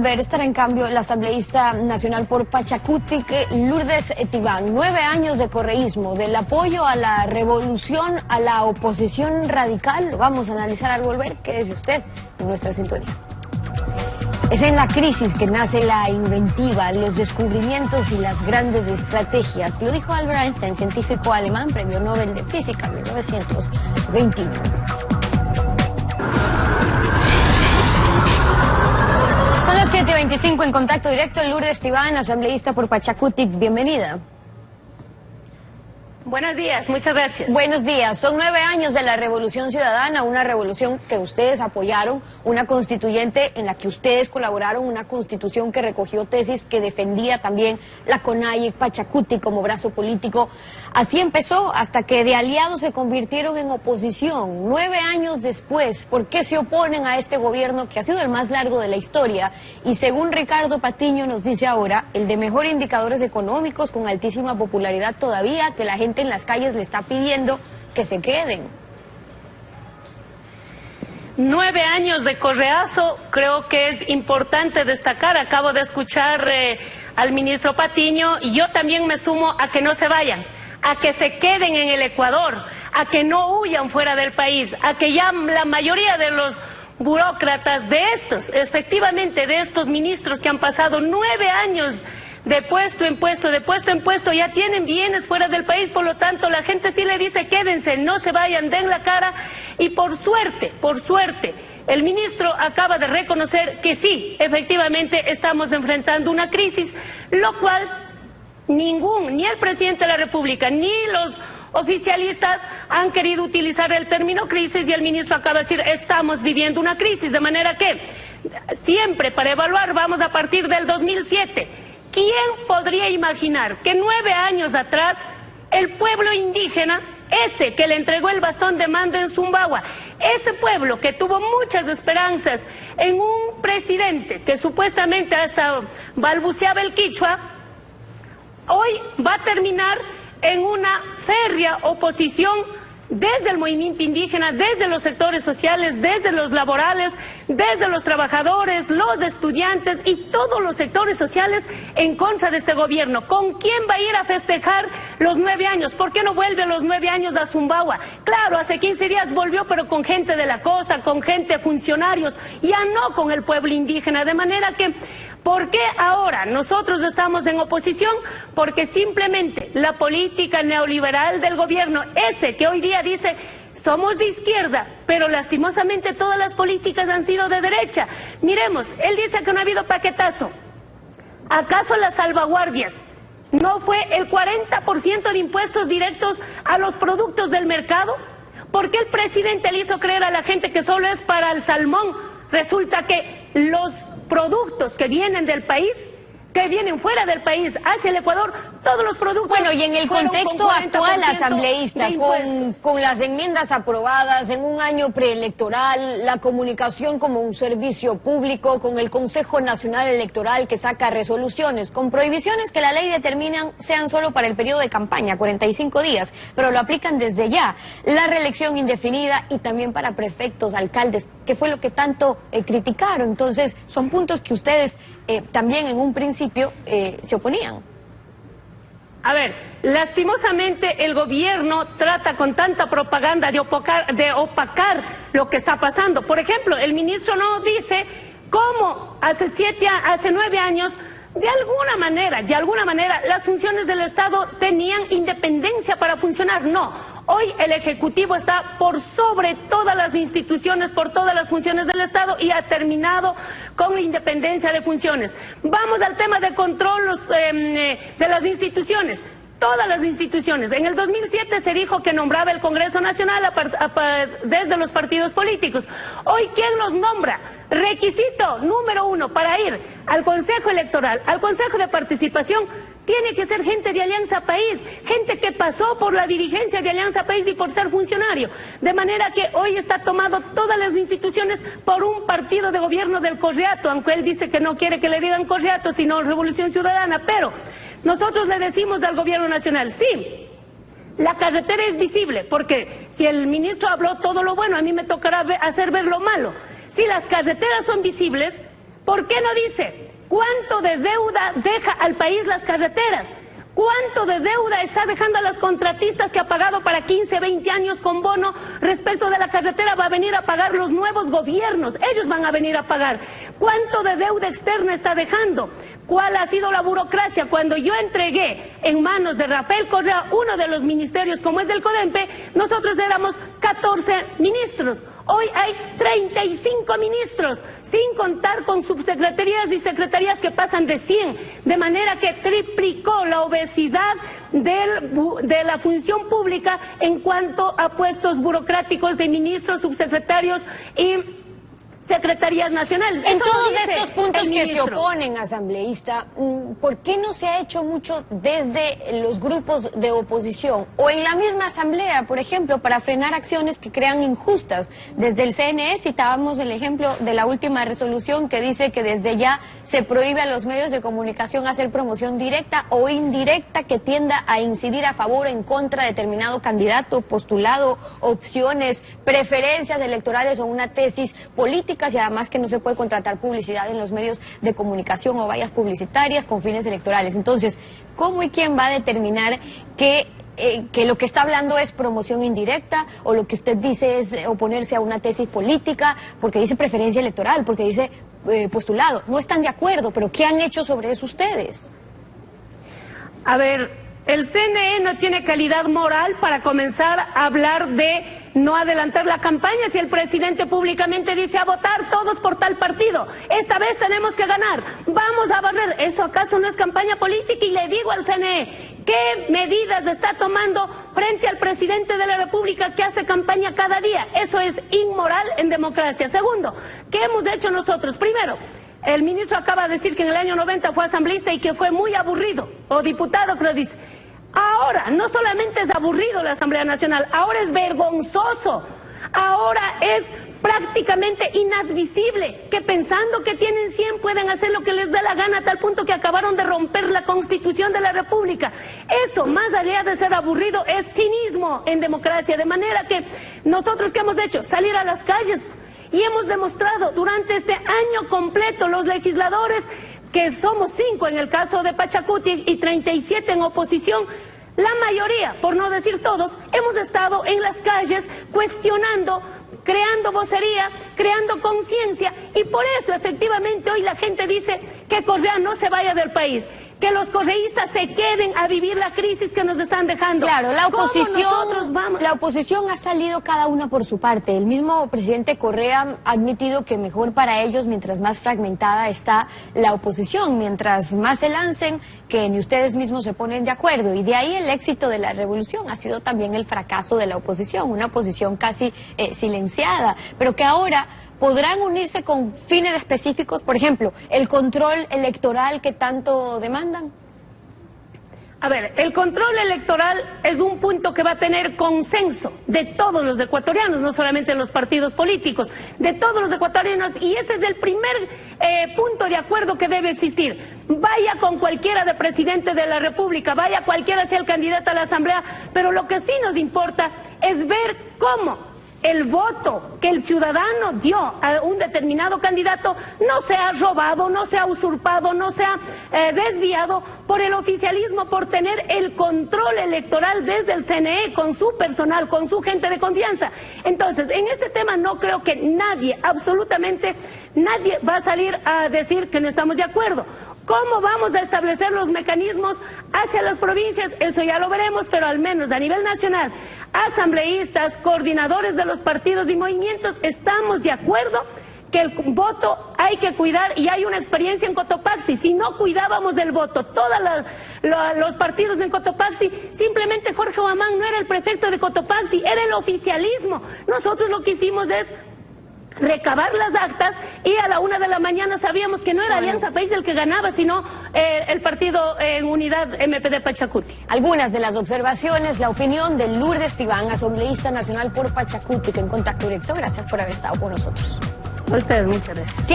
volver estará en cambio la asambleísta nacional por Pachacutic, Lourdes Tibán. 9 años de correísmo, del apoyo a la revolución, a la oposición radical. Lo vamos a analizar al volver. Quédese usted en nuestra sintonía. Es en la crisis que nace la inventiva, los descubrimientos y las grandes estrategias. Lo dijo Albert Einstein, científico alemán, premio Nobel de Física en 1921. Son las 7:25 en contacto directo. Lourdes Tibán, asambleísta por Pachacutic. Bienvenida. Buenos días, muchas gracias. Buenos días. Son 9 años de la Revolución Ciudadana, una revolución que ustedes apoyaron, una constituyente en la que ustedes colaboraron, una constitución que recogió tesis que defendía también la CONAIE, Pachacutic como brazo político. Así empezó hasta que de aliados se convirtieron en oposición. 9 años después, ¿por qué se oponen a este gobierno que ha sido el más largo de la historia? Y según Ricardo Patiño nos dice ahora, el de mejor indicadores económicos, con altísima popularidad todavía, que la gente en las calles le está pidiendo que se queden. 9 años de correazo, creo que es importante destacar. Acabo de escuchar al ministro Patiño y yo también me sumo a que no se vayan, a que se queden en el Ecuador, a que no huyan fuera del país, a que ya la mayoría de los burócratas de estos, efectivamente de estos ministros que han pasado 9 años de puesto en puesto, ya tienen bienes fuera del país, por lo tanto la gente sí le dice quédense, no se vayan, den la cara. Y por suerte, el ministro acaba de reconocer que sí, efectivamente estamos enfrentando una crisis, lo cual ni el presidente de la República ni los oficialistas han querido utilizar el término crisis, y el ministro acaba de decir estamos viviendo una crisis, de manera que siempre para evaluar vamos a partir del 2007. ¿Quién podría imaginar que 9 años atrás el pueblo indígena, ese que le entregó el bastón de mando en Sumbawa, ese pueblo que tuvo muchas esperanzas en un presidente que supuestamente hasta balbuceaba el quichua, hoy va a terminar en una férrea oposición desde el movimiento indígena, desde los sectores sociales, desde los laborales, desde los trabajadores, los estudiantes y todos los sectores sociales en contra de este gobierno? ¿Con quién va a ir a festejar los 9 años? ¿Por qué no vuelve los 9 años a Sumbawa? Claro, hace 15 días volvió, pero con gente de la costa, con gente, funcionarios, ya no con el pueblo indígena. De manera que, ¿por qué ahora nosotros estamos en oposición? Porque simplemente la política neoliberal del gobierno, ese que hoy día dice somos de izquierda, pero lastimosamente todas las políticas han sido de derecha. Miremos, él dice que no ha habido paquetazo. ¿Acaso las salvaguardias no fue el 40% de impuestos directos a los productos del mercado? ¿Por qué el presidente le hizo creer a la gente que solo es para el salmón? Resulta que los productos que vienen del país, que vienen fuera del país hacia el Ecuador, todos los productos... Bueno, y en el contexto actual, asambleísta, con las enmiendas aprobadas en un año preelectoral, la comunicación como un servicio público, con el Consejo Nacional Electoral que saca resoluciones, con prohibiciones que la ley determinan sean solo para el periodo de campaña, 45 días, pero lo aplican desde ya, la reelección indefinida y también para prefectos, alcaldes, que fue lo que tanto criticaron. Entonces, son puntos que ustedes también en un principio se oponían. A ver, lastimosamente el gobierno trata con tanta propaganda de opacar lo que está pasando. Por ejemplo, el ministro no dice cómo hace 9 años, de alguna manera, las funciones del Estado tenían independencia para funcionar. No, hoy el Ejecutivo está por sobre todas las instituciones, por todas las funciones del Estado, y ha terminado con la independencia de funciones. Vamos al tema de control de las instituciones. Todas las instituciones. En el 2007 se dijo que nombraba el Congreso Nacional desde los partidos políticos. Hoy, ¿quién los nombra? Requisito número 1 para ir al Consejo Electoral, al Consejo de Participación, tiene que ser gente de Alianza País, gente que pasó por la dirigencia de Alianza País y por ser funcionario. De manera que hoy está tomado todas las instituciones por un partido de gobierno del Correato, aunque él dice que no quiere que le digan Correato, sino Revolución Ciudadana. Pero nosotros le decimos al gobierno nacional, sí, la carretera es visible, porque si el ministro habló todo lo bueno, a mí me tocará hacer ver lo malo. Si las carreteras son visibles, ¿Por qué no dice cuánto de deuda deja al país las carreteras? ¿Cuánto de deuda está dejando a los contratistas que ha pagado para 15, 20 años con bono respecto de la carretera? Va a venir a pagar los nuevos gobiernos, ellos van a venir a pagar. ¿Cuánto de deuda externa está dejando? ¿Cuál ha sido la burocracia? Cuando yo entregué en manos de Rafael Correa uno de los ministerios como es del CODEMPE, nosotros éramos 14 ministros. Hoy hay 35 ministros, sin contar con subsecretarías y secretarías que pasan de 100, de manera que triplicó la obesidad de la función pública en cuanto a puestos burocráticos de ministros, subsecretarios y secretarías nacionales. En Eso todos lo dice estos puntos el que se ministro. oponen, asambleísta, ¿por qué no se ha hecho mucho desde los grupos de oposición o en la misma asamblea, por ejemplo, para frenar acciones que crean injustas? Desde el CNE citábamos el ejemplo de la última resolución que dice que desde ya se prohíbe a los medios de comunicación hacer promoción directa o indirecta que tienda a incidir a favor o en contra de determinado candidato, postulado, opciones, preferencias electorales o una tesis política, y además que no se puede contratar publicidad en los medios de comunicación o vallas publicitarias con fines electorales. Entonces, ¿cómo y quién va a determinar que lo que está hablando es promoción indirecta o lo que usted dice es oponerse a una tesis política porque dice preferencia electoral, porque dice postulado? No están de acuerdo, pero ¿qué han hecho sobre eso ustedes? A ver, el CNE no tiene calidad moral para comenzar a hablar de no adelantar la campaña si el presidente públicamente dice a votar todos por tal partido. Esta vez tenemos que ganar, vamos a barrer. ¿Eso acaso no es campaña política? Y le digo al CNE, ¿qué medidas está tomando frente al presidente de la República que hace campaña cada día? Eso es inmoral en democracia. Segundo, ¿qué hemos hecho nosotros? Primero, el ministro acaba de decir que en el año 90 fue asambleísta y que fue muy aburrido, o diputado creo dice. Ahora, no solamente es aburrido la Asamblea Nacional, ahora es vergonzoso, ahora es prácticamente inadmisible que pensando que tienen 100 pueden hacer lo que les da la gana a tal punto que acabaron de romper la Constitución de la República. Eso, más allá de ser aburrido, es cinismo en democracia, de manera que nosotros ¿qué hemos hecho? Salir a las calles. Y hemos demostrado durante este año completo, los legisladores, que somos 5 en el caso de Pachacuti y 37 en oposición, la mayoría, por no decir todos, hemos estado en las calles cuestionando, creando vocería, creando conciencia, y por eso efectivamente hoy la gente dice que Correa no se vaya del país, que los correístas se queden a vivir la crisis que nos están dejando. Claro, la oposición ha salido cada una por su parte. El mismo presidente Correa ha admitido que mejor para ellos mientras más fragmentada está la oposición, mientras más se lancen, que ni ustedes mismos se ponen de acuerdo. Y de ahí el éxito de la revolución ha sido también el fracaso de la oposición, una oposición casi silenciada, pero que ahora podrán unirse con fines específicos, por ejemplo, el control electoral que tanto demandan. A ver, el control electoral es un punto que va a tener consenso de todos los ecuatorianos, no solamente los partidos políticos, de todos los ecuatorianos, y ese es el primer punto de acuerdo que debe existir. Vaya con cualquiera de presidente de la República, vaya cualquiera sea el candidato a la Asamblea, pero lo que sí nos importa es ver cómo el voto que el ciudadano dio a un determinado candidato no se ha robado, no se ha usurpado, no se ha desviado por el oficialismo, por tener el control electoral desde el CNE con su personal, con su gente de confianza. Entonces, en este tema no creo que nadie, absolutamente nadie va a salir a decir que no estamos de acuerdo. ¿Cómo vamos a establecer los mecanismos hacia las provincias? Eso ya lo veremos, pero al menos a nivel nacional, asambleístas, coordinadores de los partidos y movimientos, estamos de acuerdo que el voto hay que cuidar, y hay una experiencia en Cotopaxi. Si no cuidábamos del voto, todos los partidos en Cotopaxi, simplemente Jorge Huamán no era el prefecto de Cotopaxi, era el oficialismo. Nosotros lo que hicimos es recabar las actas, y a la 1 de la mañana sabíamos que no era Alianza País el que ganaba, sino el partido en unidad MPD Pachacuti. Algunas de las observaciones, la opinión de Lourdes Tibán, asambleísta nacional por Pachacuti, que en Contacto Directo. Gracias por haber estado con nosotros. A ustedes, muchas gracias.